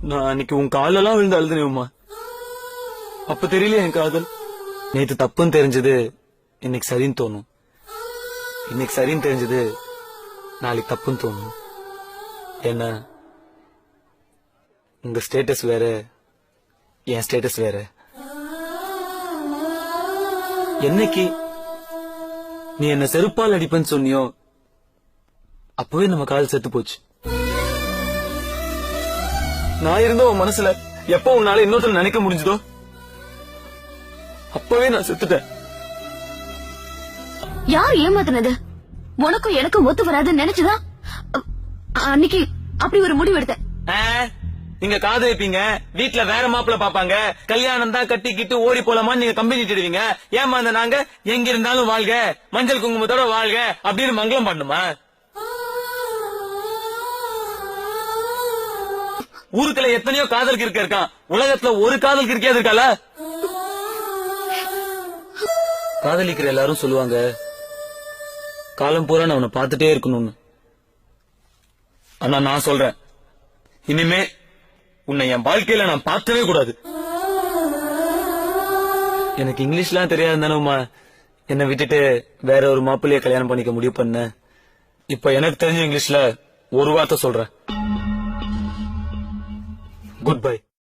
நான் அன்னைக்கு உன் காலெல்லாம் விழுந்து அழுதுனேம்மா. அப்ப தெரியல என் காதல். நேத்து தப்புன்னு தெரிஞ்சது இன்னைக்கு சரின்னு தோணும். இன்னைக்கு சரின்னு தெரிஞ்சது நாளைக்கு தப்புன்னு தோணும். என்ன உங்க ஸ்டேட்டஸ் வேற, என் ஸ்டேட்டஸ் வேற. என்னைக்கு நீ என்ன செருப்பால் அடிப்பேன்னு சொன்னியோ அப்பவே நம்ம காதல் செத்து போச்சு. நான் இருந்த உன் மனசுல எப்ப உன்னால இன்னொருத்தர் நினைக்க முடிஞ்சதோ அப்பவே நான் செத்துட்டேன். யார் ஏமாத்தினது? உனக்கும் எனக்கும் ஒத்து வராதுன்னு நினைச்சுதான் அன்னைக்கு அப்படி ஒரு முடிவு எடுத்தேன். நீங்க காது வைப்பீங்க, வீட்டுல வேற மாப்பிள்ள பாப்பாங்க, கல்யாணம் தான் கட்டிக்கிட்டு ஓடி போலாமான்னு நீங்க கம்பெனி இட்டுடுவீங்க. ஏமாந்த நாங்க எங்க இருந்தாலும் வாழ்க, மஞ்சள் குங்குமத்தோட வாழ்க அப்படின்னு மங்களம் பண்ணுமா? ஊருக்குள்ள எத்தனையோ காதல் கிறுக்க இருக்கான், உலகத்துல ஒரு காதல் கிறுக்கியாது இருக்கால? காதலிக்கிற எல்லாரும் சொல்லுவாங்க காலம் பூரா நான் அவனை பார்த்துட்டே இருக்கணும்னு. ஆனா நான் சொல்றேன், இனிமே உன்னை என் வாழ்க்கையில நான் பார்த்தவே கூடாது. எனக்கு இங்கிலீஷ்லாம் தெரியாது தானேம்மா என்னை விட்டுட்டு வேற ஒரு மாப்பிள்ளைய கல்யாணம் பண்ணிக்க முடிவு பண்ண. இப்ப எனக்கு தெரிஞ்ச இங்கிலீஷ்ல ஒரு வார்த்தை சொல்றேன், குட் பை.